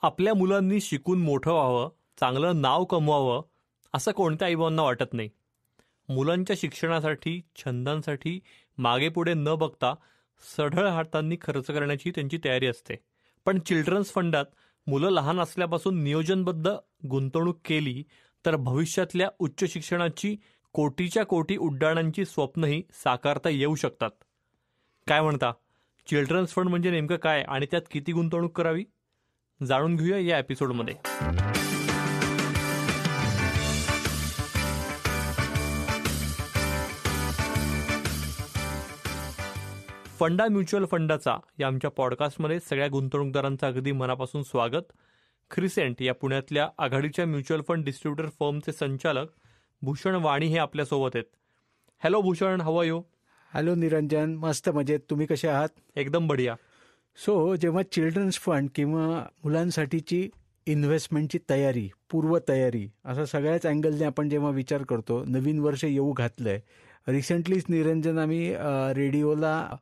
आपल्या मुलांनी शिकून मोठं व्हावं, चांगलं नाव कमवावं असं कोणत्या आईबाबांना वाटत नाही. मुलांच्या शिक्षणासाठी, छंदांसाठी मागे पुढे न बघता सढळ हातांनी खर्च करण्याची त्यांची तयारी असते. पण चिल्ड्रन्स फंडात मुलं लहान असल्यापासून नियोजनबद्ध गुंतवणूक केली तर भविष्यातल्या उच्च शिक्षणाची कोटीच्या कोटी उड्डाणांची स्वप्नही साकारता येऊ शकतात. काय म्हणता? चिल्ड्रन्स फंड म्हणजे नेमकं काय आणि त्यात किती गुंतवणूक करावी? जाणून घेऊया या एपिसोडमध्ये. फंडा म्युच्युअल फंडाचा या आमच्या पॉडकास्टमध्ये सगळ्या गुंतवणूकदारांचं अगदी मनापासून स्वागत. क्रिसेंट या पुण्यातल्या आघाडीच्या म्युच्युअल फंड डिस्ट्रीब्युटर फर्मचे संचालक भूषण वाणी हे आपल्यासोबत आहेत. Hello Bhushan, how are you? Hello Niranjan, मस्त मजेत. तुम्ही कसे आहात? एकदम बढिया. जेव्हा चिल्ड्रन्स फंड किंवा मुलांसाठीची इन्व्हेस्टमेंटची तयारी, पूर्वतयारी असा सगळ्याच अँगलने आपण जेव्हा विचार करतो, नवीन वर्ष येऊ घातलंय. रिसेंटलीच निरंजन आम्ही रेडिओला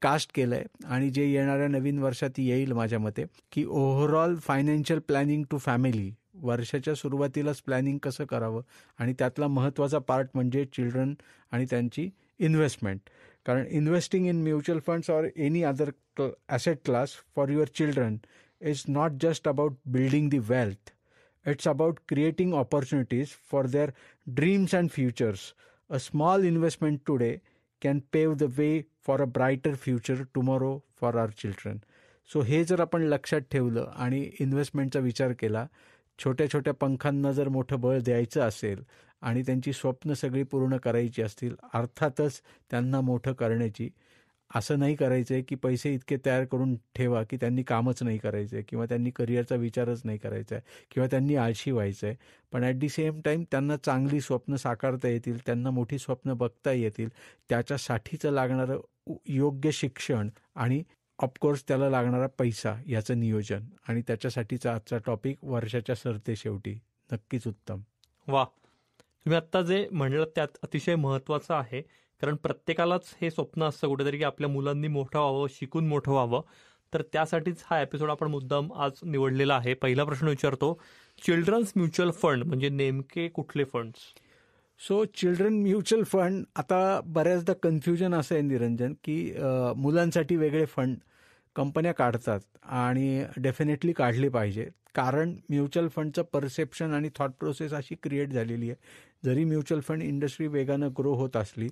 कास्ट केलं आहे आणि जे येणाऱ्या नवीन वर्षात येईल माझ्या मते, की overall financial planning to family, वर्षाच्या सुरुवातीलाच प्लॅनिंग कसं करावं आणि त्यातला महत्त्वाचा पार्ट म्हणजे चिल्ड्रन आणि त्यांची इन्व्हेस्टमेंट. कारण investing in mutual funds or any other asset class for your children is not just about building the wealth, it's about creating opportunities for their dreams and futures. A small investment today can pave the way for a brighter future tomorrow for our children. हे जर आपण लक्षात ठेवलं आणि इन्व्हेस्टमेंटचा विचार केला, छोट्या छोट्या पंखांना जर मोठं बळ द्यायचं असेल आणि त्यांची स्वप्न सगळी पूर्ण करायची असतील, अर्थातच त्यांना मोठं करण्याची, असं नाही करायचं आहे की पैसे इतके तयार करून ठेवा की त्यांनी कामच नाही करायचं आहे किंवा त्यांनी करिअरचा विचारच नाही करायचा आहे किंवा त्यांनी आळशी व्हायचं आहे. पण ॲट दी सेम टाईम त्यांना चांगली स्वप्न साकारता येतील, त्यांना मोठी स्वप्न बघता येतील, त्याच्यासाठीचं लागणारं योग्य शिक्षण आणि ऑफकोर्स त्याला लागणारा पैसा याचं नियोजन, आणि त्याच्यासाठीचा आजचा टॉपिक वर्षाच्या सरते शेवटी. नक्कीच उत्तम. वा, तुम्ही आत्ता जे म्हणलं त्यात अतिशय महत्त्वाचं आहे. कारण प्रत्येकालाच हे स्वप्न असतं कुठेतरी की आपल्या मुलांनी मोठं व्हावं, शिकून मोठं व्हावं. तर त्यासाठीच हा एपिसोड आपण मुद्दाम आज निवडलेला आहे. पहिला प्रश्न विचारतो, चिल्ड्रन्स म्युच्युअल फंड म्हणजे नेमके कुठले फंड्स? चिल्ड्रन म्युच्युअल फंड, आता बऱ्याचदा कन्फ्युजन असं आहे निरंजन की मुलांसाठी वेगळे फंड कंपन्या काढतात आणि डेफिनेटली काढले पाहिजे. कारण म्युच्युअल फंडचं परसेप्शन आणि थॉट प्रोसेस अशी क्रिएट झालेली आहे, जरी म्युच्युअल फंड इंडस्ट्री वेगानं ग्रो होत असली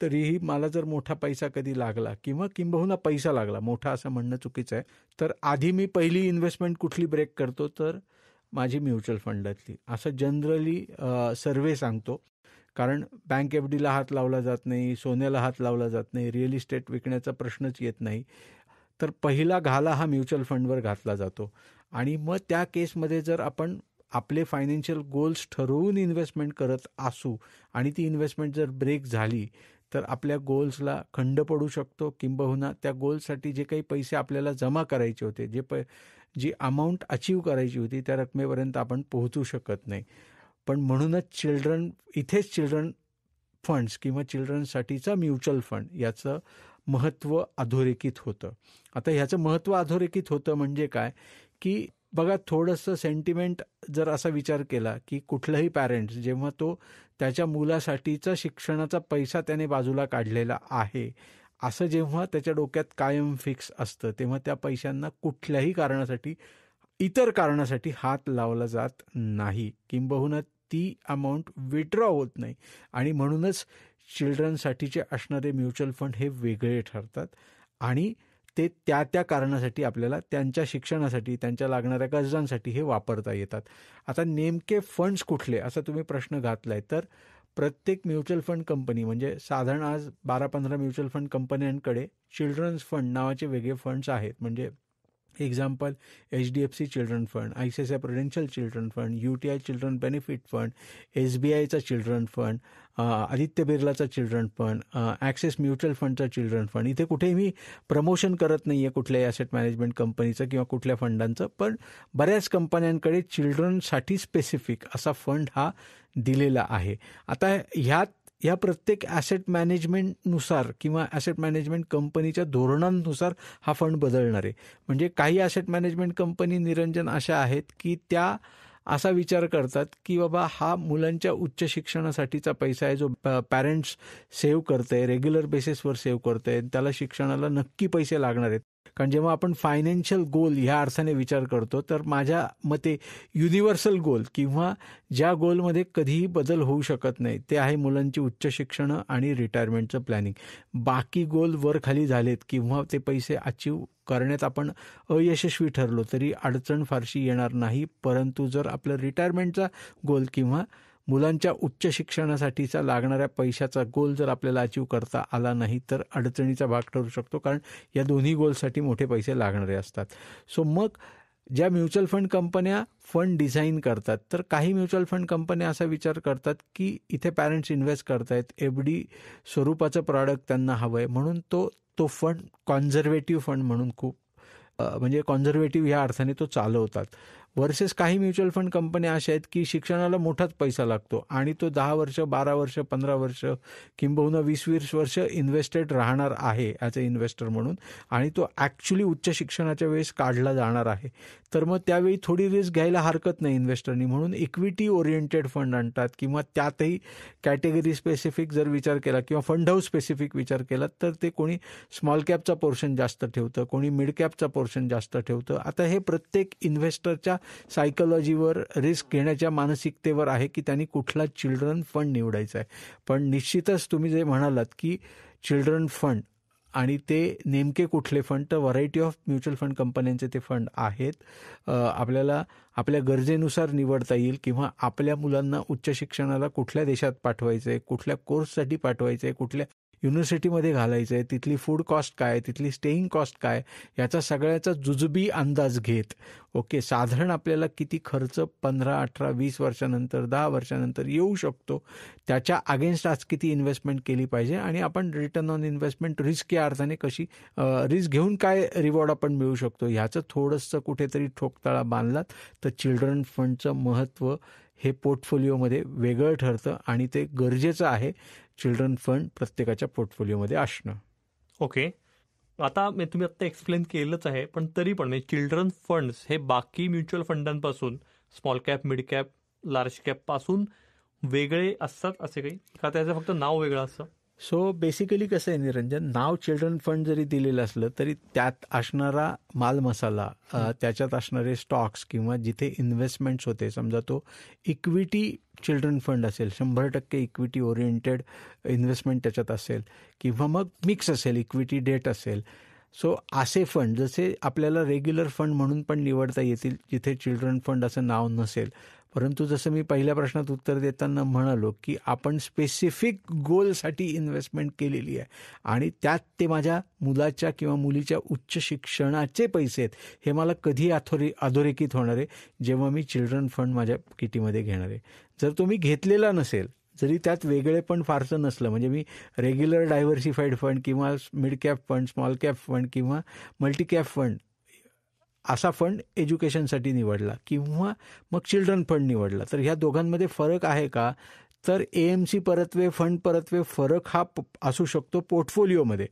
तरीही मला जर मोठा पैसा कधी लागला किंवा किंबहुना पैसा लागला, मोठा असं म्हणणं चुकीचं आहे, तर आधी मी पहिली इन्व्हेस्टमेंट कुठली ब्रेक करतो तर माझी म्युच्युअल फंडातली, असं जनरली सर्वे सांगतो. कारण बँक एफ डीला हात लावला जात नाही, सोन्याला हात लावला जात नाही, रिअल इस्टेट विकण्याचा प्रश्नच येत नाही. तर पहिला घाला हा म्युच्युअल फंडवर घातला जातो. आणि मग त्या केसमध्ये जर आपण आपले फायनान्शियल गोल्स ठरवून इन्व्हेस्टमेंट करत असू आणि ती इन्व्हेस्टमेंट जर ब्रेक झाली तर आपल्या गोल्सला खंड पडू शकतो, किंबहुना त्या गोल्ससाठी जे काही पैसे आपल्याला जमा करायचे होते, जी अमाऊंट अचीव करायची होती त्या रकमेपर्यंत आपण पोहोचू शकत नाही. पण म्हणूनच इथेच चिल्ड्रन फंड्स किंवा चिल्ड्रनसाठीचा म्युच्युअल फंड याचं महत्त्व अधोरेखित होतं. आता ह्याचं महत्त्व अधोरेखित होतं म्हणजे काय की बघा, थोडंसं सेंटिमेंट जर असा विचार केला की कुठलाही पॅरेंट्स जेव्हा तो त्याच्या मुलासाठीचा शिक्षणाचा पैसा त्याने बाजूला काढलेला आहे असं जेव्हा त्याच्या डोक्यात कायम फिक्स असतं, तेव्हा त्या पैशांना कुठल्याही कारणासाठी, इतर कारणासाठी हात लावला जात नाही, किंबहुना ती अमाऊंट विड्रॉ होत नाही. आणि म्हणूनच चिल्ड्रनसाठीचे असणारे म्युच्युअल फंड हे वेगळे ठरतात आणि ते त्या कारणासाठी आपल्याला त्यांच्या शिक्षणासाठी, त्यांच्या लागणाऱ्या गरजांसाठी हे वापरता येतात. आता नेमके फंड्स कुठले असा तुम्ही प्रश्न घातलाय, तर प्रत्येक म्युच्युअल फंड कंपनी, म्हणजे साधारण आज 12-15 म्युच्युअल फंड कंपन्यांकडे चिल्ड्रन्स फंड नावाचे वेगळे फंड्स आहेत. म्हणजे example, HDFC children fund, ICICI prudential children fund, UTI children benefit fund, SBIचा चिल्ड्रन फंड, आदित्य बिर्लाचा चिल्ड्रन फंड, ॲक्सिस म्युच्युअल फंडचा चिल्ड्रन फंड. इथे कुठेही मी प्रमोशन करत नाही आहे कुठल्याही ॲसेट मॅनेजमेंट कंपनीचं किंवा कुठल्या फंडांचं, पण बऱ्याच कंपन्यांकडे चिल्ड्रनसाठी स्पेसिफिक असा फंड हा दिलेला आहे. आता ह्यात या प्रत्येक ॲसेट मॅनेजमेंटनुसार किंवा ॲसेट मॅनेजमेंट कंपनीच्या धोरणांनुसार हा फंड बदलणार आहे. म्हणजे काही ॲसेट मॅनेजमेंट कंपनी निरंजन अशा आहेत की त्या असा विचार करतात की बाबा हा मुलांच्या उच्च शिक्षणासाठीचा पैसा आहे जो पॅरेंट्स सेव्ह करते, रेग्युलर बेसिसवर सेव्ह करते, त्याला शिक्षणाला नक्की पैसे लागणार आहेत. कारण जेव्हा आपण फायनान्शियल गोल ह्या अर्थाने विचार करतो तर माझ्या मते युनिव्हर्सल गोल किंवा ज्या गोलमध्ये कधीही बदल होऊ शकत नाही ते आहे मुलांची उच्च शिक्षणं आणि रिटायरमेंटचं प्लॅनिंग. बाकी गोल वर खाली झालेत किंवा ते पैसे अचीव करण्यात आपण अयशस्वी ठरलो तरी अडचण फारशी येणार नाही. परंतु जर आपलं रिटायरमेंटचा गोल किंवा मुलांच्या उच्च शिक्षणासाठीचा लागणाऱ्या पैशाचा गोल जर आपल्याला अचीव करता आला नाही तर अडचणीचा भाग ठरू शकतो. कारण या दोन्ही गोलसाठी मोठे पैसे लागणारे असतात. सो मग ज्या म्युच्युअल फंड कंपन्या फंड डिझाईन करतात तर काही म्युच्युअल फंड कंपन्या असा विचार करतात की इथे पॅरेंट्स इन्व्हेस्ट करतायत, FD स्वरूपाचं प्रॉडक्ट त्यांना हवं आहे म्हणून तो फंड कॉन्झर्वेटिव्ह फंड म्हणून खूप म्हणजे कॉन्झर्वेटिव्ह ह्या अर्थाने तो चालवतात. वर्सेस काही म्युच्युअल फंड कंपन्या अशा आहेत की शिक्षणाला मोठाच पैसा लागतो आणि तो 10 वर्ष 12 वर्ष 15 वर्ष किंबहुना 20-20 वर्ष इन्व्हेस्टेड राहणार आहे ॲज अ इन्व्हेस्टर म्हणून आणि तो ॲक्च्युली उच्च शिक्षणाच्या वेळेस काढला जाणार आहे. तर मग त्यावेळी थोडी रिस्क घ्यायला हरकत नाही इन्व्हेस्टरनी म्हणून इक्विटी ओरिएंटेड फंड आणतात किंवा त्यातही कॅटेगरी स्पेसिफिक जर विचार केला किंवा फंड हाऊस स्पेसिफिक विचार केला तर ते कोणी स्मॉल कॅपचा पोर्शन जास्त ठेवतं, कोणी मिड कॅपचा पोर्शन जास्त ठेवतं. आता हे प्रत्येक इन्व्हेस्टरच्या सायकोलॉजीवर, रिस्क घेण्याच्या मानसिकतेवर आहे की त्यांनी कुठला चिल्ड्रन फंड निवडायचा आहे. पण निश्चितच तुम्ही जे म्हणालात की चिल्ड्रन फंड आणि ते नेमके कुठले फंड, तर व्हरायटी ऑफ म्युच्युअल फंड कंपन्यांचे ते फंड आहेत. आपल्याला आपल्या गरजेनुसार निवडता येईल किंवा आपल्या मुलांना उच्च शिक्षणाला कुठल्या देशात पाठवायचं आहे, कुठल्या कोर्ससाठी पाठवायचं आहे, कुठल्या युनिव्हर्सिटीमध्ये घालायचं आहे, तिथली फूड कॉस्ट काय, तिथली स्टेईंग कॉस्ट काय, याचा सगळ्याचा जुजबी अंदाज घेत साधारण आपल्याला किती खर्च 15, 18, 20 वर्षानंतर 10 वर्षानंतर येऊ शकतो त्याच्या अगेन्स्ट आज किती इन्व्हेस्टमेंट केली पाहिजे आणि आपण रिटर्न ऑन इन्व्हेस्टमेंट रिस्क या अर्थाने कशी रिस्क घेऊन काय रिवॉर्ड आपण मिळू शकतो ह्याचं थोडंसं कुठेतरी ठोकताळा बांधलात तर चिल्ड्रन फंडचं महत्त्व हे पोर्टफोलिओमध्ये वेगळं ठरतं आणि ते गरजेचं आहे चिल्ड्रन फंड प्रत्येकाच्या पोर्टफोलिओमध्ये असणं. ओके, आता तुम्ही आत्ता एक्सप्लेन केलंच आहे पण तरी पण चिल्ड्रन फंड्स हे बाकी म्युच्युअल फंडांपासून small cap, mid cap, large cap पासून वेगळे असतात असे काही का त्याचं फक्त नाव वेगळं असतं? सो बेसिकली कसं आहे निरंजन, नाव चिल्ड्रन फंड जरी दिलेलं असलं तरी त्यात असणारा माल मसाला, त्याच्यात असणारे स्टॉक्स किंवा जिथे इन्व्हेस्टमेंट्स होते, समजा तो इक्विटी चिल्ड्रन फंड असेल, 100% इक्विटी ओरिएंटेड इन्व्हेस्टमेंट त्याच्यात असेल किंवा मग मिक्स असेल, इक्विटी डेट असेल. सो असे फंड जसे आपल्याला रेग्युलर फंड म्हणून पण निवडता येतील जिथे चिल्ड्रन फंड असं नाव नसेल. परंतु जसं मी पहिल्या प्रश्नात उत्तर देताना म्हणालो की आपण स्पेसिफिक गोलसाठी इन्व्हेस्टमेंट केलेली आहे आणि त्यात ते माझ्या मुलाच्या किंवा मुलीच्या उच्च शिक्षणाचे पैसे आहेत हे मला कधी अधोरेखित होणार आहे जेव्हा मी चिल्ड्रन फंड माझ्या किटीमध्ये घेणार आहे. जर तुम्ही घेतलेला नसेल, जरी त्यात वेगळे पण फारसं नसलं, म्हणजे मी रेग्युलर डायव्हर्सिफाईड फंड किंवा mid cap fund, small cap fund किंवा मल्टी कॅप फंड असा फंड एज्युकेशनसाठी निवडला किंवा मग चिल्ड्रन फंड निवडला, तर ह्या दोघांमध्ये फरक आहे का? तर AMC परत्वे, फंड परत्वे फरक हा असू शकतो पोर्टफोलिओमध्ये.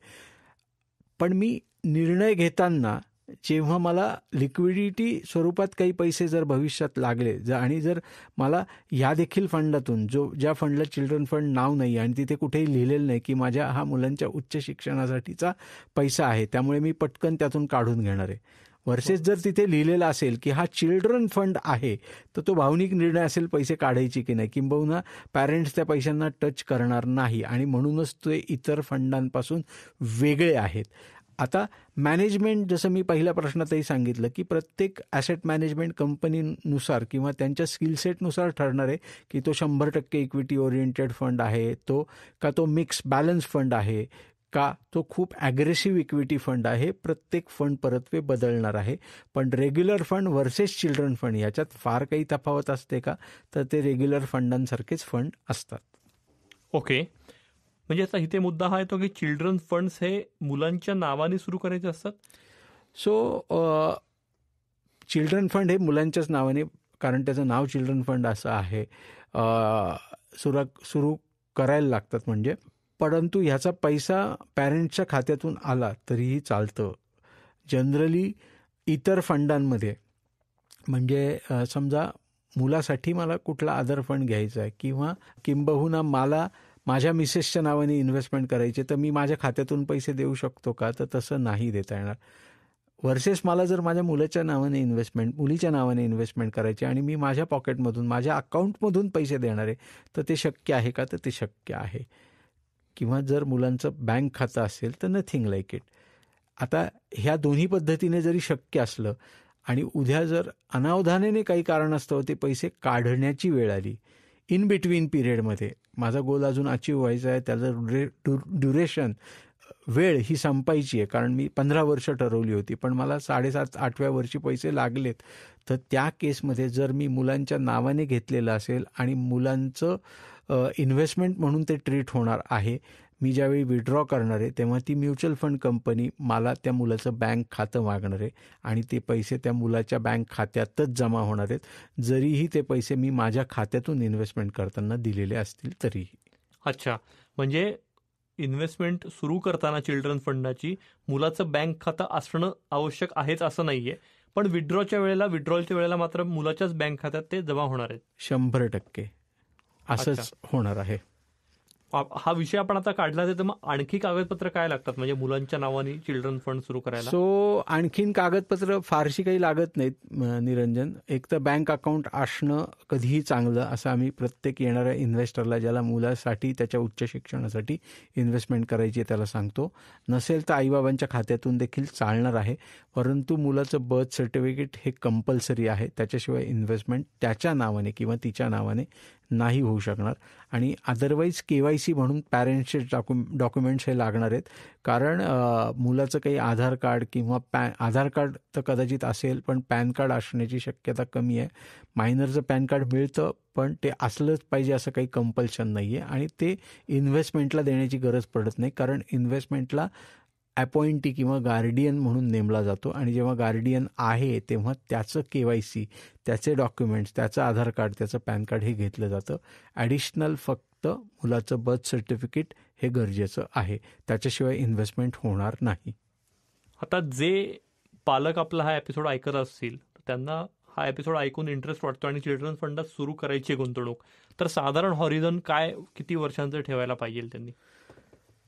पण मी निर्णय घेताना जेव्हा मला लिक्विडिटी स्वरूपात काही पैसे जर भविष्यात लागले आणि जर मला ह्या देखील फंडातून ज्या फंडला चिल्ड्रन फंड नाव नाही आणि तिथे कुठेही लिहिलेलं नाही की माझ्या हा मुलांच्या उच्च शिक्षणासाठीचा पैसा आहे त्यामुळे मी पटकन त्यातून काढून घेणार आहे, वर्सेस जर तिथे लिहिलेलं असेल की हा चिल्ड्रन फंड आहे तर तो भावनिक निर्णय असेल पैसे काढायचे की नाही, किंबहुना पॅरेंट्स त्या पैशांना टच करणार नाही आणि म्हणूनच ते इतर फंडांपासून वेगळे आहेत. आता मॅनेजमेंट, जसं मी पहिल्या प्रश्नातही सांगितलं की प्रत्येक ॲसेट मॅनेजमेंट कंपनीनुसार किंवा त्यांच्या स्किलसेटनुसार ठरणार आहे की तो 100% इक्विटी ओरिएंटेड फंड आहे तो मिक्स बॅलन्स फंड आहे का तो खूप ॲग्रेसिव्ह इक्विटी फंड आहे. प्रत्येक फंड परत्वे बदलणार आहे. पण regular fund versus children fund याच्यात फार काही तफावत असते का? तर ते रेग्युलर फंडांसारखेच फंड असतात. ओके, म्हणजे आता इथे मुद्दा हा येतो की चिल्ड्रन फंड्स हे मुलांच्या नावाने सुरू करायचे असतात. सो चिल्ड्रन फंड हे मुलांच्याच नावाने, कारण त्याचं नाव चिल्ड्रन फंड असं आहे, सुरू करायला लागतात म्हणजे. परंतु ह्याचा पैसा पॅरेंट्सच्या खात्यातून आला तरीही चालतं. जनरली इतर फंडांमध्ये म्हणजे समजा मुलासाठी मला कुठला अदर फंड घ्यायचा आहे किंवा किंबहुना मला माझ्या मिसेसच्या नावाने इन्व्हेस्टमेंट करायची, तर मी माझ्या खात्यातून पैसे देऊ शकतो का? तर तसं नाही देता येणार. वर्सेस मला जर माझ्या मुलीच्या नावाने इन्व्हेस्टमेंट करायची आणि मी माझ्या पॉकेटमधून माझ्या अकाउंटमधून पैसे देणार आहे, तर ते शक्य आहे का? तर ते शक्य आहे. किंवा जर मुलांचं बँक खातं असेल तर नथिंग लाईक इट. आता ह्या दोन्ही पद्धतीने जरी शक्य असलं आणि उद्या जर अनावधानाने काही कारणास्तव ते पैसे काढण्याची वेळ आली इन बिटवीन पिरियडमध्ये, माझा गोल अजून अचीव व्हायचा आहे, त्याचं ड्युरेशन वेळ ही संपायची आहे, कारण मी 15 वर्ष ठरवली होती पण मला 7.5-8व्या वर्षी पैसे लागलेत, तर त्या केसमध्ये जर मी मुलांच्या नावाने घेतलेलं असेल आणि मुलांचं इन्व्हेस्टमेंट म्हणून ते ट्रीट होणार आहे, मी ज्यावेळी विड्रॉ करणार आहे तेव्हा ती म्युच्युअल फंड कंपनी मला त्या मुलाचं बँक खातं मागणार आहे आणि ते पैसे त्या मुलाच्या बँक खात्यातच जमा होणार आहेत, जरीही ते पैसे मी माझ्या खात्यातून इन्व्हेस्टमेंट करताना दिलेले असतील तरीही. अच्छा, म्हणजे इन्व्हेस्टमेंट सुरू करताना चिल्ड्रन फंडाची मुलाचं बँक खातं असणं आवश्यक आहेच असं नाहीये, पण विड्रॉच्या वेळेला मात्र मुलाच्याच बँक खात्यात ते जमा होणार आहेत. 100% असंच होणार आहे. हा विषय आपण आता काढला तर मग आणखी कागदपत्र काय लागतात म्हणजे मुलांच्या नावाने चिल्ड्रन फंड सुरू करायला? सो आणखीन कागदपत्र फारशी काही लागत नाहीत निरंजन. एक तर बँक अकाउंट असणं कधीही चांगलं असं आम्ही प्रत्येक येणाऱ्या इन्व्हेस्टरला ज्याला मुलासाठी त्याच्या उच्च शिक्षणासाठी इन्व्हेस्टमेंट करायची त्याला सांगतो. नसेल तर आईबाबांच्या खात्यातून देखील चालणार आहे, परंतु मुलाचं बर्थ सर्टिफिकेट हे कंपल्सरी आहे. त्याच्याशिवाय इन्व्हेस्टमेंट त्याच्या नावाने किंवा तिच्या नावाने नाही होऊ शकणार. आणि अदरवाईज KYC म्हणून पॅरेंट्सचे डॉक्युमेंट्स हे लागणार आहेत, कारण मुलाचं काही आधार कार्ड किंवा आधार कार्ड तर कदाचित असेल पण पॅन कार्ड असण्याची शक्यता कमी आहे. मायनरचं पॅन कार्ड मिळतं पण ते असलंच पाहिजे असं काही कंपल्शन नाही आहे आणि ते इन्व्हेस्टमेंटला देण्याची गरज पडत नाही, कारण इन्व्हेस्टमेंटला अपॉइंटी किंवा गार्डियन म्हणून नेमला जातो आणि जेव्हा गार्डियन आहे तेव्हा त्याचं KYC, त्याचे डॉक्युमेंट्स, त्याचं आधार कार्ड, त्याचं पॅन कार्ड हे घेतलं जातं. ॲडिशनल फक्त मुलाचं बर्थ सर्टिफिकेट हे गरजेचं आहे, त्याच्याशिवाय इन्व्हेस्टमेंट होणार नाही. आता जे पालक आपला हा एपिसोड ऐकत असतील त्यांना हा एपिसोड ऐकून इंटरेस्ट वाटतो आणि चिल्ड्रन फंडात सुरू करायची गुंतवणूक, तर साधारण हॉरिझन काय किती वर्षांचं ठेवायला पाहिजे त्यांनी?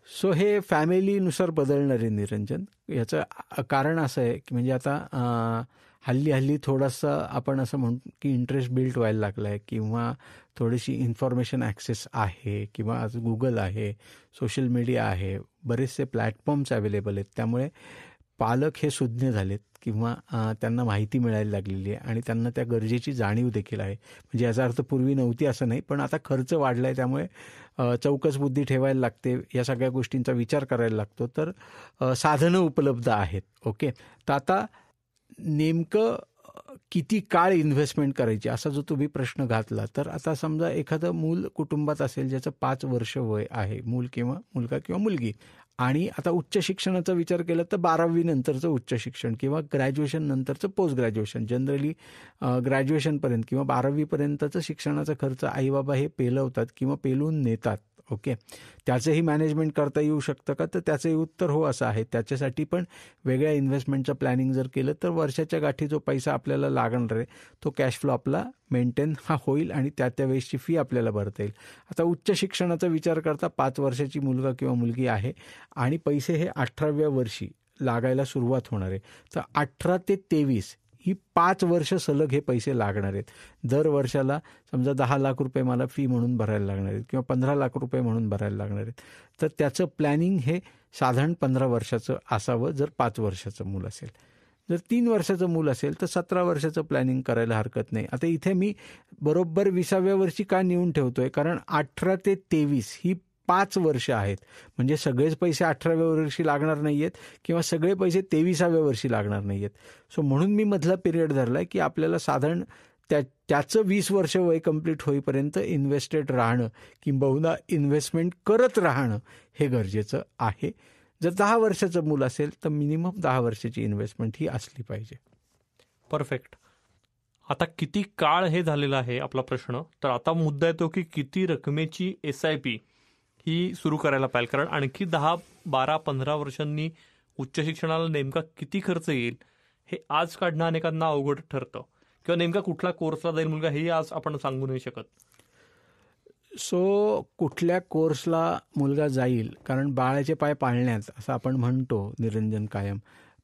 सो हे फॅमिलीनुसार बदलणार आहे निरंजन. याचं कारण असं आहे की म्हणजे आता हल्ली थोडंसं आपण असं म्हणतो की इंटरेस्ट बिल्ट व्हायला लागला आहे किंवा थोडीशी इन्फॉर्मेशन ॲक्सेस आहे किंवा आज गुगल आहे, सोशल मीडिया आहे, बरेचसे प्लॅटफॉर्म्स अवेलेबल आहेत, त्यामुळे पालक हे सुज्ञ झालेत किंवा त्यांना माहिती मिळायला लागलेली आहे आणि त्यांना त्या गरजेची जाणीव देखील आहे. म्हणजे याचा अर्थ पूर्वी नव्हती असं नाही, पण आता खर्च वाढला आहे त्यामुळे चौकस बुद्धी ठेवायला लागते, या सगळ्या गोष्टींचा विचार करायला लागतो, तर साधनं उपलब्ध आहेत. ओके, तर आता नेमकं किती काळ इन्व्हेस्टमेंट करायची असा जो तुम्ही प्रश्न घातला, तर आता समजा एखादं मूल कुटुंबात असेल ज्याचं 5 वर्ष वय आहे, मुलगा किंवा मुलगी, आणि आता उच्च शिक्षणाचा विचार केला तर 12वी नंतरचं उच्च शिक्षण किंवा ग्रॅज्युएशन नंतरचं पोस्ट ग्रॅज्युएशन, जनरली ग्रॅज्युएशनपर्यंत किंवा 12वीपर्यंतचं शिक्षणाचा खर्च आईबाबा हे पेलवतात किंवा पेलवून नेतात. ओके, त्याचंही मॅनेजमेंट करता येऊ शकतं का? तर त्याचंही उत्तर हो असं आहे. त्याच्यासाठी पण वेगळ्या इन्व्हेस्टमेंटचं प्लॅनिंग जर केलं तर वर्षाच्या गाठी जो पैसा आपल्याला लागणार आहे तो कॅश फ्लो आपला मेंटेन हा होईल आणि त्या वेळेसची फी आपल्याला भरता येईल. आता उच्च शिक्षणाचा विचार करता 5 वर्षाची मुलगा किंवा मुलगी आहे आणि पैसे हे 18व्या वर्षी लागायला सुरुवात होणार आहे, तर 18 ते 23 ही 5 वर्ष सलग हे पैसे लागणार आहेत. दर वर्षाला समजा 10 लाख रुपये मला फी म्हणून भरायला लागणार आहेत किंवा 15 लाख रुपये म्हणून भरायला लागणार आहेत, तर त्याचं प्लॅनिंग हे साधारण 15 वर्षाचं असावं जर 5 वर्षाचं मूल असेल. जर 3 वर्षाचं मूल असेल तर 17 वर्षाचं प्लॅनिंग करायला हरकत नाही. आता इथे मी बरोबर 20व्या वर्षी का नेऊन ठेवतोय, कारण 18 ते 23 ही 5 वर्ष आहेत, म्हणजे सगळेच पैसे 18व्या वर्षी लागणार नाही आहेत किंवा सगळे पैसे 23व्या वर्षी लागणार नाही आहेत. सो म्हणून मी मधला पिरियड धरला आहे की आपल्याला साधारण त्याचं 20 वर्ष वय कंप्लीट होईपर्यंत इन्व्हेस्टेड राहणं किंबहुना इन्व्हेस्टमेंट करत राहणं हे गरजेचं आहे. जर 10 वर्षाचं मूल असेल तर मिनिमम 10 वर्षाची इन्व्हेस्टमेंट ही असली पाहिजे. परफेक्ट. आता किती काळ हे झालेला आहे आपला प्रश्न, तर आता मुद्दा येतो की किती रकमेची SIP ही सुरू करायला पाहिजे. कारण आणखी 10, 12, 15 वर्षांनी उच्च शिक्षणाला नेमका किती खर्च येईल हे आज काढणं अनेकांना अवघड ठरतं, किंवा नेमका कुठला कोर्सला जाईल मुलगा हे आज आपण सांगू नाही शकत. सो कुठल्या कोर्सला मुलगा जाईल, कारण बाळाचे पाय पाळण्यात असं आपण म्हणतो निरंजन कायम,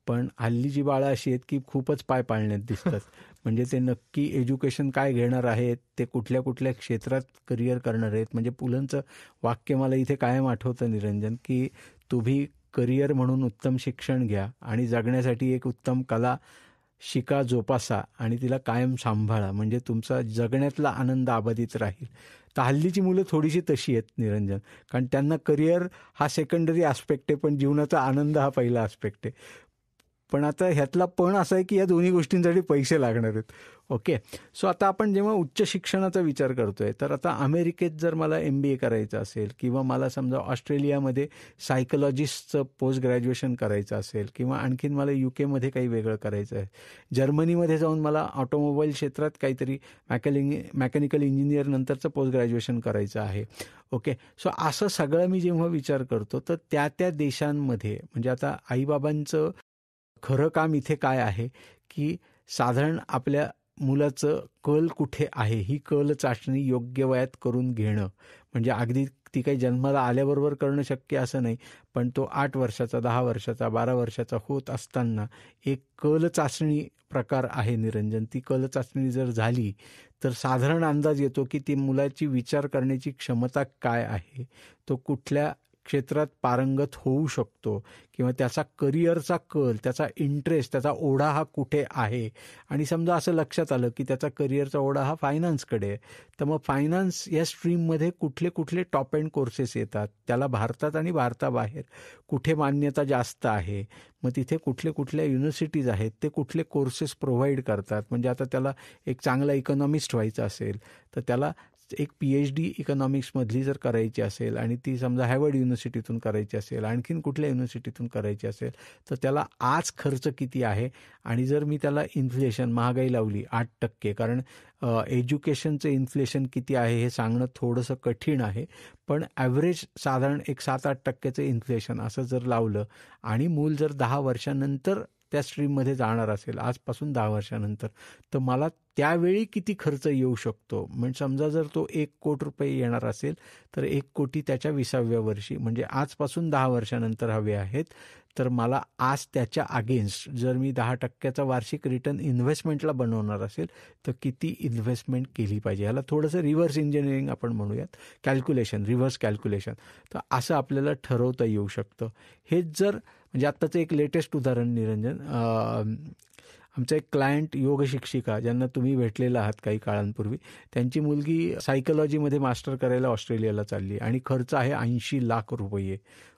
पण हल्लीची बाळं अशी आहेत की खूपच पाय पाळण्यात दिसतात. म्हणजे ते नक्की एज्युकेशन काय घेणार आहेत, ते कुठल्या कुठल्या क्षेत्रात करिअर करणार आहेत. म्हणजे पुलंचं वाक्य मला इथे कायम आठवतं निरंजन, की तुम्ही करिअर म्हणून उत्तम शिक्षण घ्या आणि जगण्यासाठी एक उत्तम कला शिका, जोपासा आणि तिला कायम सांभाळा, म्हणजे तुमचा जगण्यातला आनंद अबाधित राहील. तर हल्लीची मुलं थोडीशी तशी आहेत निरंजन, कारण त्यांना करिअर हा सेकंडरी आस्पेक्ट आहे, पण जीवनाचा आनंद हा पहिला आस्पेक्ट आहे. पण आता ह्यातला पण असा आहे की या दोन्ही गोष्टींसाठी पैसे लागणार आहेत. ओके, सो आता आपण जेव्हा उच्च शिक्षणाचा विचार करतोय, तर आता अमेरिकेत जर मला MBA करायचं असेल, किंवा मला समजा ऑस्ट्रेलियामध्ये सायकोलॉजिस्टचं पोस्ट ग्रॅज्युएशन करायचं असेल, किंवा आणखीन मला UK काही वेगळं करायचं आहे, जर्मनीमध्ये जाऊन मला ऑटोमोबाईल क्षेत्रात काहीतरी मेकॅनिकल इंजिनियर नंतरचं पोस्ट ग्रॅज्युएशन करायचं आहे. ओके, सो असं सगळं मी जेव्हा विचार करतो, तर त्या त्या देशांमध्ये म्हणजे आता आईबाबांचं खरं काम इथे काय आहे की साधारण आपल्या मुलाचं कल कुठे आहे ही कल चाचणी योग्य वयात करून घेणं. म्हणजे अगदी ती काही जन्माला आल्याबरोबर करणं शक्य असं नाही, पण तो 8 वर्षाचा, 10 वर्षाचा, 12 वर्षाचा होत असताना एक कल चाचणी प्रकार आहे निरंजन. ती कल चाचणी जर झाली तर साधारण अंदाज येतो की ती मुलाची विचार करण्याची क्षमता काय आहे, तो कुठल्या क्षेत्रात पारंगत होऊ शकतो, किंवा त्याचा करिअरचा कल, त्याचा इंटरेस्ट, त्याचा ओढा हा कुठे आहे. आणि समजा असं लक्षात आलं की त्याचा करिअरचा ओढा हा फायनान्सकडे आहे, तर मग फायनान्स या स्ट्रीममध्ये कुठले कुठले टॉप एंड कोर्सेस येतात, त्याला भारतात आणि भारताबाहेर कुठे मान्यता जास्त आहे, मग तिथे कुठले कुठल्या युनिव्हर्सिटीज आहेत, ते कुठले कोर्सेस प्रोव्हाइड करतात. म्हणजे आता त्याला एक चांगला इकॉनॉमिस्ट व्हायचं असेल तर त्याला एक PhD इकॉनॉमिक्समधली जर करायची असेल आणि ती समजा हार्वर्ड युनिव्हर्सिटीतून करायची असेल, आणखीन कुठल्या युनिव्हर्सिटीतून करायची असेल, तर त्याला आज खर्च किती आहे. आणि जर मी त्याला इन्फ्लेशन, महागाई लावली 8%, कारण एज्युकेशनचं इन्फ्लेशन किती आहे हे सांगणं थोडंसं कठीण आहे, पण ॲव्हरेज साधारण एक 7-8% इन्फ्लेशन असं जर लावलं आणि मूल जर 10 वर्षानंतर त्या स्ट्रीममध्ये जाणार असेल, आजपासून 10 वर्षानंतर, तर मला त्यावेळी किती खर्च येऊ शकतो. म्हणजे समजा जर तो 1 कोटी रुपये येणार असेल तर 1 कोटी त्याच्या 20व्या वर्षी, म्हणजे आजपासून 10 वर्षानंतर हवे आहेत, तर मला आज त्याच्या अगेन्स्ट जर मी 10% वार्षिक रिटर्न इन्व्हेस्टमेंटला बनवणार असेल तर किती इन्व्हेस्टमेंट केली पाहिजे. ह्याला थोडंसं रिव्हर्स इंजिनिअरिंग आपण म्हणूयात, कॅल्क्युलेशन, रिव्हर्स कॅल्क्युलेशन. तर असं आपल्याला ठरवता येऊ शकतं. हेच जर म्हणजे आत्ताचं एक लेटेस्ट उदाहरण निरंजन, आमचा एक क्लायंट योग शिक्षिका ज्यांना तुम्ही भेटलेला आहात काही काळांपूर्वी, त्यांची मुलगी सायकोलॉजीमध्ये मास्टर करायला ऑस्ट्रेलियाला चालली आणि खर्च आहे 80 लाख रुपये.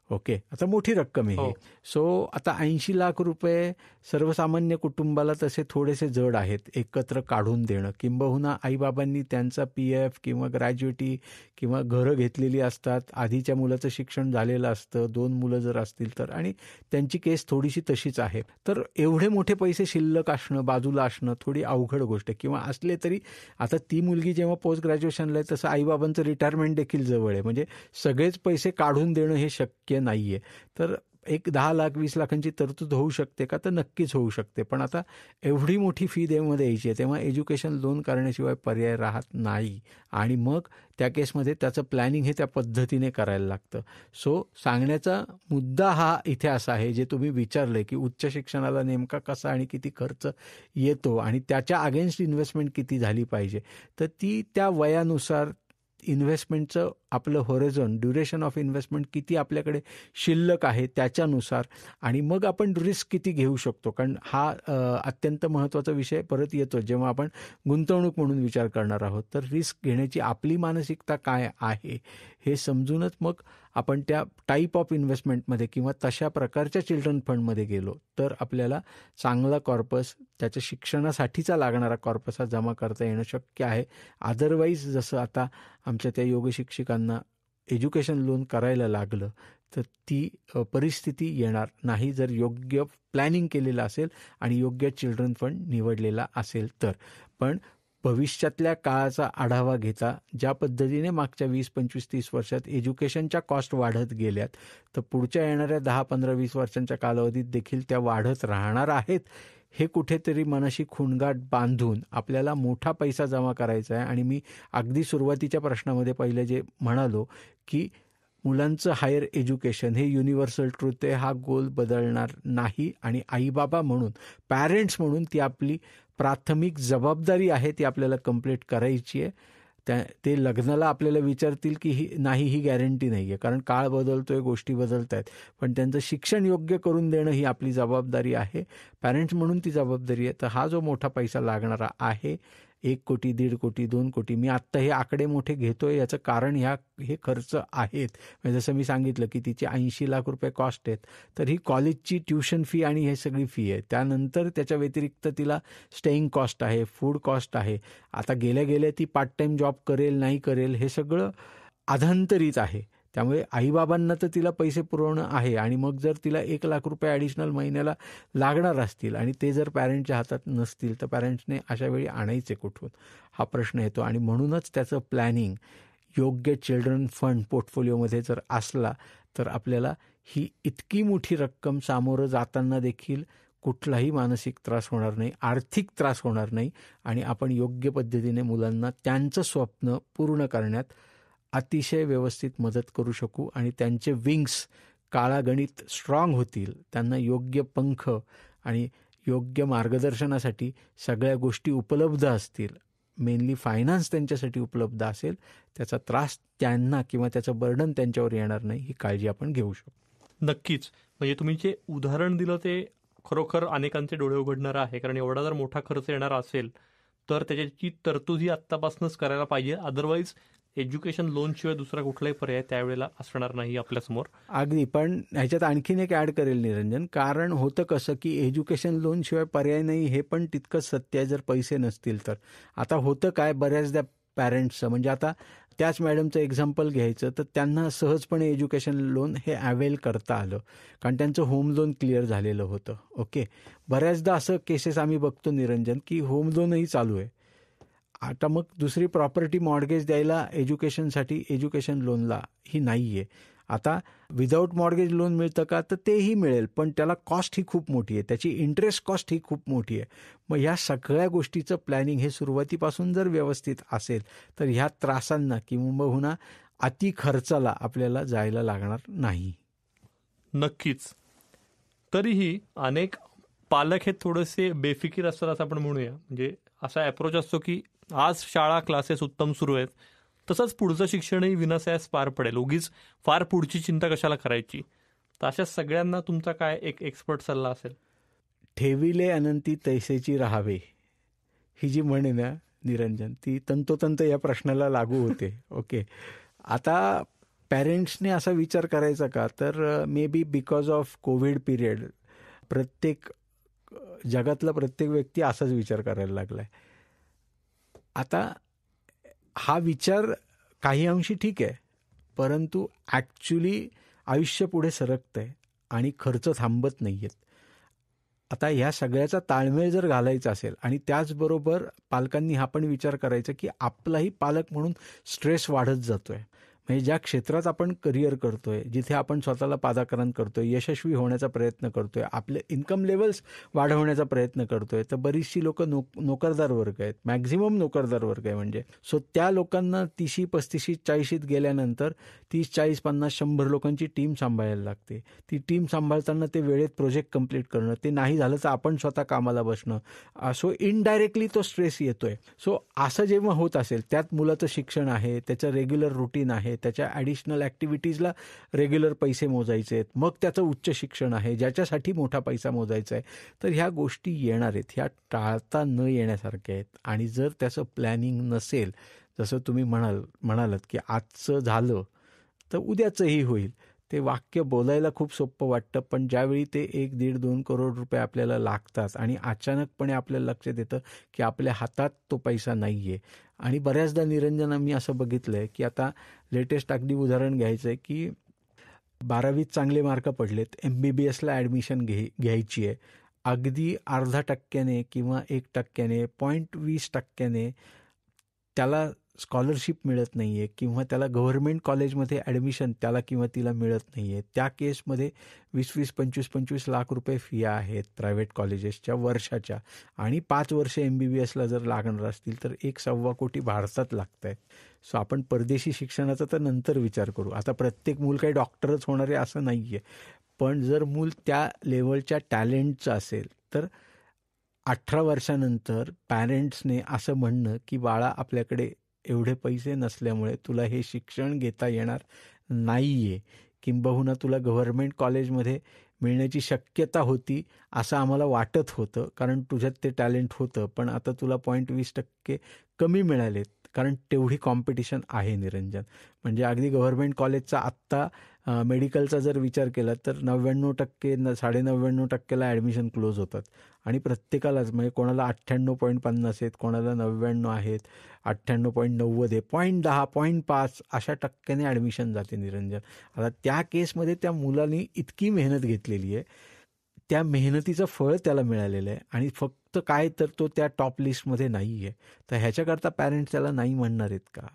ओके, आता मोठी रक्कम आहे. सो आता 80 लाख रुपये सर्वसामान्य कुटुंबाला तसे थोडेसे जड आहेत एकत्र काढून देणं. किंबहुना आईबाबांनी त्यांचा PF किंवा ग्रॅज्युएटी किंवा घरं घेतलेली असतात, आधीच्या मुलाचं शिक्षण झालेलं असतं, 2 मुलं जर असतील तर, आणि त्यांची केस थोडीशी तशीच आहे. तर एवढे मोठे पैसे शिल्लक असणं, बाजूला असणं थोडी अवघड गोष्ट आहे. किंवा असले तरी आता ती मुलगी जेव्हा पोस्ट ग्रॅज्युएशनला आहे तसं आईबाबांचं रिटायरमेंट देखील जवळ आहे. म्हणजे सगळेच पैसे काढून देणं हे शक्य नाही आहे. तर एक 10 लाख 20 लाखांची तरतूद होऊ शकते का, तर नक्कीच होऊ शकते. पण आता एवढी मोठी फी देमध्ये यायची आहे तेव्हा एज्युकेशन लोन करण्याशिवाय पर्याय राहत नाही. आणि मग त्या केसमध्ये त्याचं प्लॅनिंग हे त्या पद्धतीने करायला लागतं. सो सांगण्याचा मुद्दा हा इथे असा आहे, जे तुम्ही विचारलं की उच्च शिक्षणाला नेमका कसा आणि किती खर्च येतो आणि त्याच्या अगेन्स्ट इन्व्हेस्टमेंट किती झाली पाहिजे, तर ती त्या वयानुसार इन्व्हेस्टमेंटचं आपलं होरिझॉन, ड्युरेशन ऑफ इन्व्हेस्टमेंट किती आपल्याकडे शिल्लक आहे त्याच्यानुसार, आणि मग आपण रिस्क किती घेऊ शकतो. कारण हा अत्यंत महत्त्वाचा विषय परत येतो जेव्हा आपण गुंतवणूक म्हणून विचार करणार आहोत. तर रिस्क घेण्याची आपली मानसिकता काय आहे हे समजूनच मग आपण त्या टाईप ऑफ इन्व्हेस्टमेंटमध्ये किंवा तशा प्रकारच्या चिल्ड्रन फंडमध्ये गेलो तर आपल्याला चांगला कॉर्पस, त्याच्या शिक्षणासाठीचा लागणारा कॉर्पस हा जमा करता येणं शक्य आहे. अदरवाईज जसं आता आमच्या त्या योग शिक्षिकांना एज्युकेशन लोन करायला लागलं तर ती परिस्थिती येणार नाही जर योग्य प्लॅनिंग केलेलं असेल आणि योग्य चिल्ड्रन फंड निवडलेला असेल तर. पण भविष्यातल्या काळाचा आढावा घेता ज्या पद्धतीने मागच्या 20, 25, 30 वर्षात एज्युकेशनच्या कॉस्ट वाढत गेल्यात, तर पुढच्या येणाऱ्या 10, 15, 20 वर्षांच्या कालावधीत देखील त्या वाढत राहणार आहेत. हे कुठेतरी मनाशी खूणगाठ बांधून आपल्याला मोठा पैसा जमा करायचा आहे. आणि मी अगदी सुरुवातीच्या प्रश्नामध्ये पहिले जे म्हणालो की मुलांचं हायर एज्युकेशन हे युनिव्हर्सल ट्रूथ आहे, हा गोल बदलणार नाही. आणि आईबाबा म्हणून, पॅरेंट्स म्हणून ती आपली प्राथमिक जबाबदारी आहे, ती आपल्याला कंप्लीट करायची आहे. ते लग्नाला आपल्याला विचारतील की ही गॅरंटी नाही आहे, कारण काळ बदलतोय, गोष्टी बदलत आहेत. पण त्यांचं शिक्षण योग्य करून देणं ही आपली जबाबदारी आहे, पॅरेंट्स म्हणून ती जबाबदारी आहे. तर हा जो मोठा पैसा लागणारा आहे, 1 कोटी, 1.5 कोटी, 2 कोटी, मी आत्ता हे आकडे मोठे घेतोय, याचं कारण हे खर्च आहेत. म्हणजे जसं मी सांगितलं की तिचे 80 लाख रुपये कॉस्ट आहेत, तर ही कॉलेजची ट्युशन फी आणि हे सगळी फी आहे. त्यानंतर त्याच्या व्यतिरिक्त तिला स्टेईंग कॉस्ट आहे, फूड कॉस्ट आहे. आता गेल्या ती पार्ट टाईम जॉब करेल नाही करेल हे सगळं अधांतरीच आहे. त्यामुळे आईबाबांना तर तिला पैसे पुरवणं आहे. आणि मग जर तिला 1 लाख रुपये ॲडिशनल महिन्याला लागणार असतील आणि ते जर पॅरेंटच्या हातात नसतील, तर पॅरेंट्सने अशा वेळी आणायचे कुठून, हा प्रश्न येतो. आणि म्हणूनच त्याचं प्लॅनिंग योग्य चिल्ड्रन फंड पोर्टफोलिओमध्ये जर असला, तर आपल्याला ही इतकी मोठी रक्कम सामोरं जाताना देखील कुठलाही मानसिक त्रास होणार नाही, आर्थिक त्रास होणार नाही. आणि आपण योग्य पद्धतीने मुलांना त्यांचं स्वप्न पूर्ण करण्यात अतिशय व्यवस्थित मदत करू शकू. आणि त्यांचे विंग्स काळागणित स्ट्रॉंग होतील, त्यांना योग्य पंख आणि योग्य मार्गदर्शनासाठी सगळ्या गोष्टी उपलब्ध असतील, मेनली फायनान्स त्यांच्यासाठी उपलब्ध असेल, त्याचा त्रास त्यांना किंवा त्याचं बर्डन त्यांच्यावर येणार नाही, ही काळजी आपण घेऊ शकतो. नक्कीच. म्हणजे तुम्ही जे उदाहरण दिलं ते खरोखर अनेकांचे डोळे उघडणारं आहे, कारण एवढा जर मोठा खर्च येणार असेल तर त्याची तरतूद ही आत्तापासूनच करायला पाहिजे. अदरवाईज एज्युकेशन लोनशिवाय दुसरा कुठलाही पर्याय त्यावेळेला असणार नाही आपल्यासमोर. अगदी. पण ह्याच्यात आणखीन एक ॲड करेल निरंजन, कारण होतं कसं की एज्युकेशन लोनशिवाय पर्याय नाही, हे पण तितकंच सत्य आहे जर पैसे नसतील तर. आता होतं काय बऱ्याचदा पॅरेंट्सचं, म्हणजे आता त्याच मॅडमचं एक्झाम्पल घ्यायचं तर त्यांना सहजपणे एज्युकेशन लोन हे अवेल करता आलं, कारण त्यांचं होम लोन क्लिअर झालेलं होतं. ओके. बऱ्याचदा असं केसेस आम्ही बघतो निरंजन की होम लोनही चालू आहे. आता मग दुसरी प्रॉपर्टी मॉर्गेज द्यायला एज्युकेशनसाठी, एज्युकेशन लोनला ही नाही आहे. आता विदाऊट मॉर्गेज लोन मिळतं का, तर तेही मिळेल, पण त्याला कॉस्ट ही खूप मोठी आहे, त्याची इंटरेस्ट कॉस्ट ही खूप मोठी आहे. मग ह्या सगळ्या गोष्टीचं प्लॅनिंग हे सुरुवातीपासून जर व्यवस्थित असेल, तर ह्या त्रासांना किंबहुना अति खर्चाला आपल्याला जायला लागणार नाही. नक्कीच. तरीही अनेक पालक हे थोडेसे बेफिकीर असतात असं आपण म्हणूया. म्हणजे असा अप्रोच असतो की आज शाळा क्लासेस उत्तम सुरू आहेत, तसंच पुढचं शिक्षणही विनासायास पार पडेल, उगीच फार पुढची चिंता कशाला करायची. तर अशा सगळ्यांना तुमचा काय एक एक्सपर्ट सल्ला असेल? ठेविले अनंती तैसेची राहावे, ही जी म्हण आहे ना निरंजन, ती तंतोतंत या प्रश्नाला लागू होते. ओके. आता पॅरेंट्सने असा विचार करायचा का, तर may be because of Covid period जगातला प्रत्येक व्यक्ती असाच विचार करायला लागलाय. आता हा विचार काही अंशी ठीक आहे, परंतु ॲक्च्युली आयुष्य पुढे सरकतंय आणि खर्च थांबत नाही आहेत. आता ह्या सगळ्याचा ताळमेळ जर घालायचा असेल आणि त्याचबरोबर पालकांनी हा पण विचार करायचा की आपलाही पालक म्हणून स्ट्रेस वाढत जातोय. म्हणजे ज्या क्षेत्रात आपण करिअर करतोय, जिथे आपण स्वतःला पादाक्रांत करतोय, यशस्वी होण्याचा प्रयत्न करतोय, आपले इन्कम लेवल्स वाढवण्याचा प्रयत्न करतोय, तर बरीचशी लोक नोकरदार वर्ग आहेत, मॅक्झिमम नोकरदार वर्ग आहे. म्हणजे सो त्या लोकांना 30, 35, 40 गेल्यानंतर 30, 40, 50, 100 लोकांची टीम सांभाळायला लागते. ती टीम सांभाळताना ते वेळेत प्रोजेक्ट कंप्लीट करणं, ते नाही झालं तर आपण स्वतः कामाला बसणं, सो इनडायरेक्टली तो स्ट्रेस येतोय. सो असं जेव्हा होत असेल, त्यात मुलाचं शिक्षण आहे, त्याचं रेग्युलर रुटीन आहे, त्याच्या ॲडिशनल ॲक्टिव्हिटीजला रेग्युलर पैसे मोजायचे आहेत, मग त्याचं उच्च शिक्षण आहे ज्याच्यासाठी मोठा पैसा मोजायचा आहे, तर ह्या गोष्टी येणार आहेत, ह्या टाळता न येण्यासारख्या आहेत. आणि जर त्याचं प्लॅनिंग नसेल, जसं तुम्ही म्हणालात की आजचं झालं तर उद्याचंही होईल, ते वाक्य बोलायला खूप सोपं वाटतं, पण ज्यावेळी ते 1, 1.5, 2 करोड रुपये आपल्याला लागतात आणि अचानकपणे आपल्याला लक्षात येतं की आपल्या हातात तो पैसा नाही आहे. आणि बऱ्याचदा निरंजन मी असं बघितलं आहे की आता लेटेस्ट अगदी उदाहरण घ्यायचं आहे की 12वीत चांगले मार्क पडलेत, MBBSला ॲडमिशन घ्यायची आहे अगदी 0.5% किंवा 1%, 0.20% त्याला स्कॉलरशिप मिळत नाही आहे किंवा त्याला गव्हर्नमेंट कॉलेजमध्ये ॲडमिशन त्याला किंवा तिला मिळत नाही आहे, त्या केसमध्ये 20-20, 25-25 लाख रुपये फिया आहेत प्रायव्हेट कॉलेजेसच्या वर्षाच्या, आणि 5 वर्ष MBBSला जर लागणार असतील तर 1.25 कोटी भारतात लागत आहेत. सो आपण परदेशी शिक्षणाचा तर नंतर विचार करू. आता प्रत्येक मूल काही डॉक्टरच होणार आहे असं नाही आहे, पण जर मूल त्या लेवलच्या टॅलेंटचं असेल तर 18 वर्षानंतर पॅरेंट्सने असं म्हणणं की बाळा आपल्याकडे एवढे पैसे नसल्यामुळे तुला हे शिक्षण घेता येणार नाही आहे, किंबहुना तुला गव्हर्नमेंट कॉलेजमध्ये मिळण्याची शक्यता होती असं आम्हाला वाटत होतं कारण तुझ्यात ते टॅलेंट होतं, पण आता तुला 0.20% कमी मिळालेत कारण तेवढी कॉम्पिटिशन आहे निरंजन. म्हणजे अगदी गव्हर्नमेंट कॉलेजचा आत्ता मेडिकलचा जर विचार केला तर 99% 99.5%ला ॲडमिशन क्लोज होतात आणि प्रत्येकालाच, म्हणजे कोणाला 98.50 आहेत, कोणाला 99 आहेत, 98.90 आहे, 0.10, 0.5 अशा टक्क्याने ॲडमिशन जाते निरंजन. आता त्या केसमध्ये त्या मुलांनी इतकी मेहनत घेतलेली आहे, त्या मेहनतीचं फळ त्याला मिळालेलं आहे आणि फक्त काय तर तो त्या टॉप लिस्टमध्ये नाही आहे. तर ह्याच्याकरता पॅरेंट्स त्याला नाही म्हणणार आहेत का?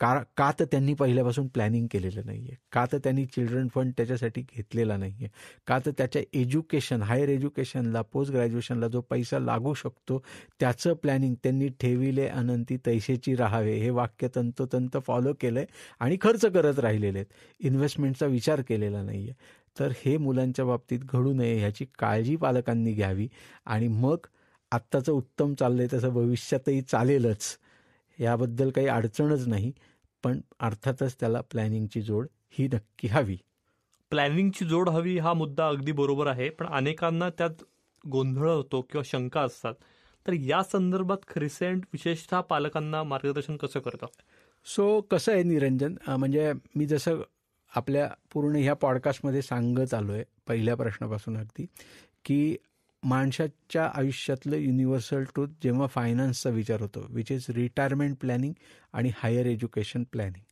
का तर त्यांनी पहिल्यापासून प्लॅनिंग केलेलं नाही आहे, का तर त्यांनी चिल्ड्रन फंड त्याच्यासाठी घेतलेला नाही आहे, का तर त्याच्या एज्युकेशन, हायर एज्युकेशनला, पोस्ट ग्रॅज्युएशनला जो पैसा लागू शकतो त्याचं प्लॅनिंग त्यांनी ठेविले अनंती तैसेची राहावे हे वाक्य तंतोतंत फॉलो केलं आहे आणि खर्च करत राहिलेले आहेत, इन्व्हेस्टमेंटचा विचार केलेला नाही आहे. तर हे मुलांच्या बाबतीत घडू नये ह्याची काळजी पालकांनी घ्यावी आणि मग आत्ताचं उत्तम चाललं आहे तसं भविष्यातही चालेलच, याबद्दल काही अडचणच नाही, पण अर्थातच त्याला प्लॅनिंगची जोड ही नक्की हवी. प्लॅनिंगची जोड हवी हा मुद्दा अगदी बरोबर आहे, पण अनेकांना त्यात गोंधळ होतो किंवा शंका असतात. तर या संदर्भात क्रिसेंट विशेषतः पालकांना मार्गदर्शन कसं करतं? सो कसं आहे निरंजन, म्हणजे मी जसं आपल्या पूर्ण ह्या पॉडकास्टमध्ये सांगत आलो आहे पहिल्या प्रश्नापासून अगदी, की माणसाच्या आयुष्यातलं युनिव्हर्सल ट्रूथ जेव्हा फायनान्सचा विचार होतो, विच इज रिटायरमेंट प्लॅनिंग आणि हायर एज्युकेशन प्लॅनिंग,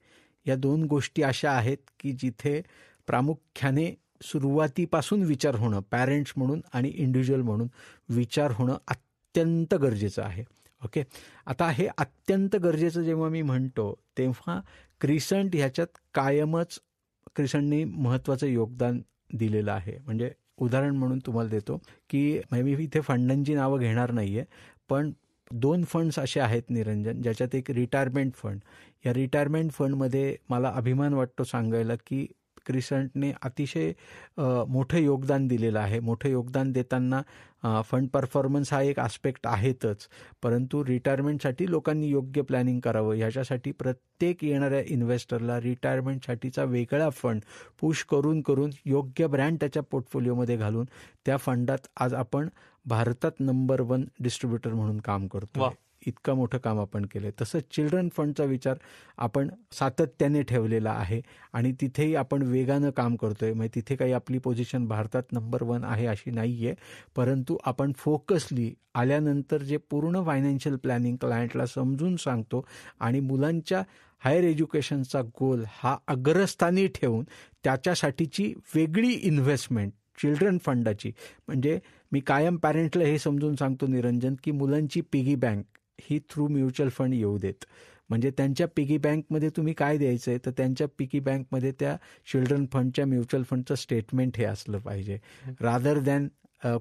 या 2 गोष्टी अशा आहेत की जिथे प्रामुख्याने सुरुवातीपासून विचार होणं, पॅरेंट्स म्हणून आणि इंडिव्हिज्युअल म्हणून विचार होणं अत्यंत गरजेचं आहे. ओके, आता हे अत्यंत गरजेचं जेव्हा मी म्हणतो तेव्हा क्रिसंट ह्याच्यात कायमच क्रिसंटनी महत्त्वाचं योगदान दिलेलं आहे. म्हणजे उदाहरण म्हणून तुम्हाला देतो की मी इथे फंडांची नावं घेणार नाही आहे, पण 2 फंड्स असे आहेत निरंजन, ज्याच्यात एक रिटायरमेंट फंड. या रिटायरमेंट फंडमध्ये मला अभिमान वाटतो सांगायला की क्रिसंटने अतिशय मोठं योगदान दिलेलं आहे. मोठं योगदान देताना फंड परफॉर्मन्स हा एक आस्पेक्ट आहेतच, परंतु रिटायरमेंटसाठी लोकांनी योग्य प्लॅनिंग करावं ह्याच्यासाठी प्रत्येक येणाऱ्या इन्व्हेस्टरला रिटायरमेंटसाठीचा वेगळा फंड पुश करून करून योग्य ब्रँड त्याच्या पोर्टफोलिओमध्ये घालून त्या फंडात आज आपण भारतात नंबर 1 डिस्ट्रीब्युटर म्हणून काम करतो. इतकं मोठं काम आपण केलं आहे. तसंच चिल्ड्रन फंडचा विचार आपण सातत्याने ठेवलेला आहे आणि तिथेही आपण वेगानं काम करतो आहे. म्हणजे तिथे काही आपली पोझिशन भारतात नंबर 1 आहे अशी नाही आहे, परंतु आपण फोकसली आल्यानंतर जे पूर्ण फायनान्शियल प्लॅनिंग क्लायंटला समजून सांगतो आणि मुलांच्या हायर एज्युकेशनचा गोल हा अग्रस्थानी ठेवून त्याच्यासाठीची वेगळी इन्व्हेस्टमेंट चिल्ड्रन फंडाची, म्हणजे मी कायम पॅरेंटला हे समजून सांगतो निरंजन की मुलांची पिगी बँक ही थ्रू म्युच्युअल फंड येऊ देत. म्हणजे त्यांच्या पिगी बँकमध्ये तुम्ही काय द्यायचं आहे तर त्यांच्या पिगी बँकमध्ये त्या चिल्ड्रन फंडच्या म्युच्युअल फंडचं स्टेटमेंट हे असलं पाहिजे, रादर दॅन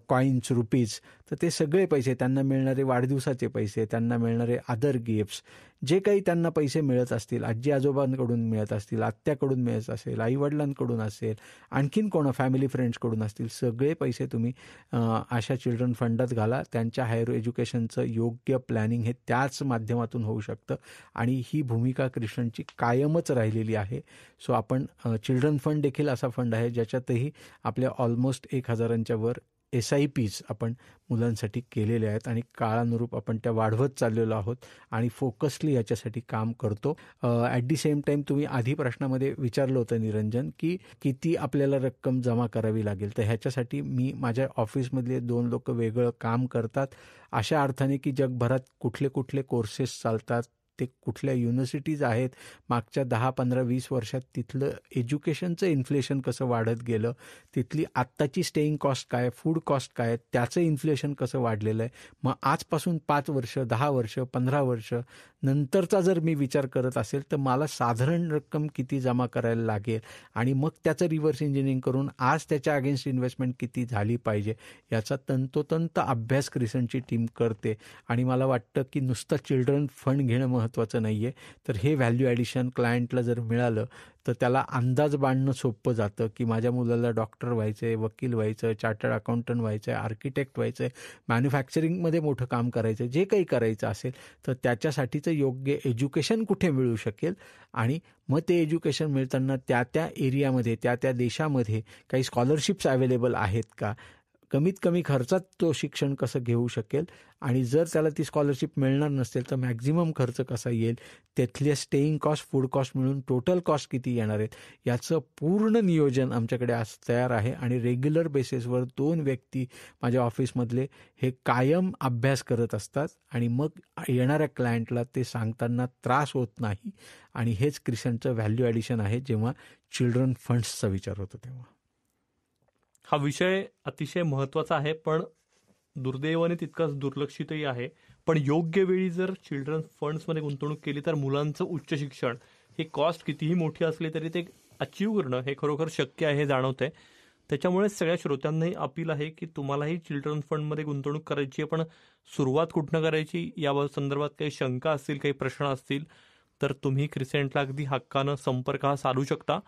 कॉईन्स, रुपीज. तर ते सगळे पैसे, त्यांना मिळणारे वाढदिवसाचे पैसे, त्यांना मिळणारे अदर गिफ्ट्स, जे काही त्यांना पैसे मिळत असतील, आजी आजोबांकडून मिळत असतील, आत्याकडून मिळत असेल, आईवडिलांकडून असेल, आणखीन कोणा फॅमिली फ्रेंड्सकडून असतील, सगळे पैसे तुम्ही अशा चिल्ड्रन फंडात घाला. त्यांच्या हायर एज्युकेशनचं योग्य प्लॅनिंग हे त्याच माध्यमातून होऊ शकतं आणि ही भूमिका क्रिसंटची कायमच राहिलेली आहे. सो आपण चिल्ड्रन फंड देखील असा फंड आहे ज्याच्यातही आपल्या ऑलमोस्ट 1000च्या वर SIPs आपण मुलांसाठी केलेले आहेत आणि काळानुरूप आपण त्या वाढवत चाललेलो आहोत आणि फोकसली याच्यासाठी काम करतो. ॲट दी सेम टाईम तुम्ही आधी प्रश्नामध्ये विचारलं होतं निरंजन की किती आपल्याला रक्कम जमा करावी लागेल, तर ह्याच्यासाठी मी माझ्या ऑफिसमधले 2 लोक वेगळं काम करतात, अशा अर्थाने की जगभरात कुठले कुठले कोर्सेस चालतात, ते कुठल्या युनिव्हर्सिटीज आहेत, मागच्या 10, 15, 20 वर्षात तिथलं एज्युकेशनचं इन्फ्लेशन कसं वाढत गेलं, तिथली आत्ताची स्टेईंग कॉस्ट काय, फूड कॉस्ट काय, त्याचं इन्फ्लेशन कसं वाढलेलं आहे. मग आजपासून 5 वर्ष, 10 वर्ष, 15 वर्ष नंतरचा जर मी विचार करत असेल तर मला साधारण रक्कम किती जमा करायला लागेल आणि मग त्याचं रिव्हर्स इंजिनिअरिंग करून आज त्याच्या अगेन्स्ट इन्व्हेस्टमेंट किती झाली पाहिजे याचा तंतोतंत अभ्यास क्रिसंटची टीम करते. आणि मला वाटतं की नुसतं चिल्ड्रन फंड घेणं महत्त्वाचं नाही आहे, तर हे व्हॅल्यू ॲडिशन क्लायंटला जर मिळालं तर त्याला अंदाज बांधणं सोपं जातं की माझ्या मुलाला डॉक्टर व्हायचं आहे, वकील व्हायचं आहे, चार्टर्ड अकाउंटंट व्हायचं आहे, आर्किटेक्ट व्हायचं आहे, मॅन्युफॅक्चरिंगमध्ये मोठं काम करायचं आहे, जे काही करायचं असेल तर त्याच्यासाठीचं योग्य एज्युकेशन कुठे मिळू शकेल आणि मग ते एज्युकेशन मिळताना त्या त्या एरियामध्ये, त्या त्या देशामध्ये काही स्कॉलरशिप्स अवेलेबल आहेत का, कमीत कमी खर्चात तो शिक्षण कसं घेऊ शकेल आणि जर त्याला ती स्कॉलरशिप मिळणार नसेल तर मॅक्झिमम खर्च कसा येईल, त्यातले स्टेईंग कॉस्ट, फूड कॉस्ट मिळून टोटल कॉस्ट किती येणार आहेत याचं पूर्ण नियोजन आमच्याकडे आज तयार आहे. आणि रेग्युलर बेसिसवर 2 व्यक्ती माझ्या ऑफिसमधले हे कायम अभ्यास करत असतात आणि मग येणाऱ्या क्लायंटला ते सांगताना त्रास होत नाही. आणि हेच क्रिसंटचं व्हॅल्यू ॲडिशन आहे जेव्हा चिल्ड्रन फंड्सचा विचार होतो तेव्हा. हा विषय अतिशय महत्त्वाचा आहे, पण दुर्दैवाने तितकाच दुर्लक्षितही आहे. पण योग्य वेळी जर चिल्ड्रन फंड्समध्ये गुंतवणूक केली तर मुलांचं उच्च शिक्षण हे कॉस्ट कितीही मोठी असली तरी ते अचीव करणं हे खरोखर शक्य आहे हे जाणवतंय. त्याच्यामुळे सगळ्या श्रोत्यांनाही अपील आहे की तुम्हालाही चिल्ड्रन फंडमध्ये गुंतवणूक करायची आहे, पण सुरुवात कुठनं करायची या संदर्भात काही शंका असतील, काही प्रश्न असतील तर तुम्ही क्रिसेंटला अगदी हक्कानं संपर्क हा साधू शकता.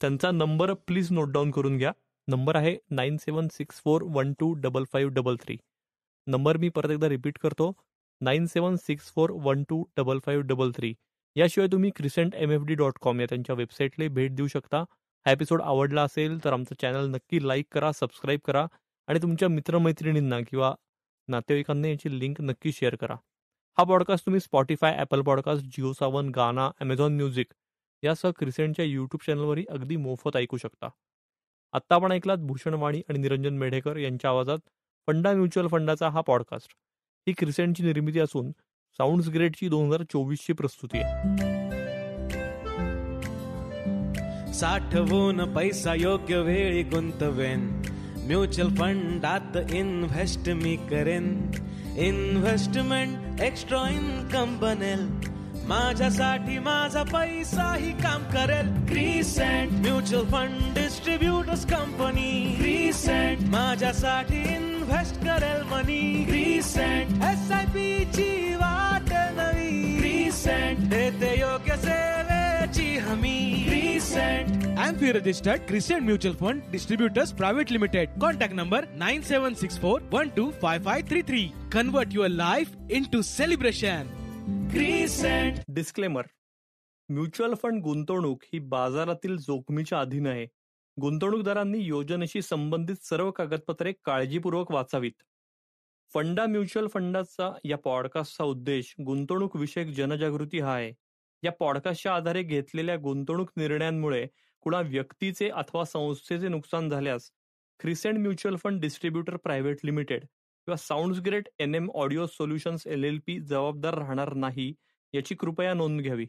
त्यांचा नंबर प्लीज नोट डाऊन करून घ्या. नंबर आहे 9764125533. नंबर मी परत एकदा रिपीट करतो, 9764125533. याशिवाय तुम्ही crescentmfd.com या त्यांच्या वेबसाईटला भेट देऊ शकता. हा एपिसोड आवडला असेल तर आमचं चॅनल नक्की लाईक करा, सबस्क्राईब करा आणि तुमच्या मित्रमैत्रिणींना किंवा नातेवाईकांना याची लिंक नक्की शेअर करा. हा पॉडकास्ट तुम्ही Spotify, Apple podcast, Jio Saavn, गाना, ॲमेझॉन म्युझिक यासह क्रिसेंटच्या यूट्यूब चॅनलवरही अगदी मोफत ऐकू शकता. आत्ता आपण ऐकलात भूषण वाणी आणि निरंजन मेढेकर यांच्या आवाजात फंडा म्युच्युअल फंडाचा हा पॉडकास्ट. ही क्रिसेंटची निर्मिती असून साऊंड्स ग्रेडची 2024ची प्रस्तुती आहे. साठवून पैसा योग्य वेळी गुंतवेन, म्युच्युअल फंडात इन्व्हेस्ट मी करेन. इन्व्हेस्टमेंट एक्स्ट्रा इन्कम बनेल, माझ्यासाठी माझा पैसाही काम करेल. Crescent mutual fund distributors company, crescent माझ्यासाठी इन्व्हेस्ट करेल मनी. क्रिसेंट SIP ची वाट नवी, क्रिसेंट देते योग्य सेवेची हमी. Crescent AMFI registered Crescent Mutual Fund Distributors Private Limited. Contact number 9764125533. Convert your life into celebration. Crescent. Disclaimer: mutual fund गुंतवणूक ही बाजारातील जोखमीच्या अधीन आहे. गुंतवणूकदारांनी योजनेशी संबंधित सर्व कागदपत्रे काळजीपूर्वक वाचावीत. फंडा म्युच्युअल फंडाचा या पॉडकास्टचा उद्देश गुंतवणूक विषयक जनजागृती हा आहे. या पॉडकास्टच्या आधारे घेतलेल्या गुंतवणूक निर्णयांमुळे कुणा व्यक्तीचे अथवा संस्थेचे नुकसान झाल्यास Crescent mutual fund distributor private limited किंवा sounds great NM audio solutions LLP जबाबदार राहणार नाही याची कृपया नोंद घ्यावी.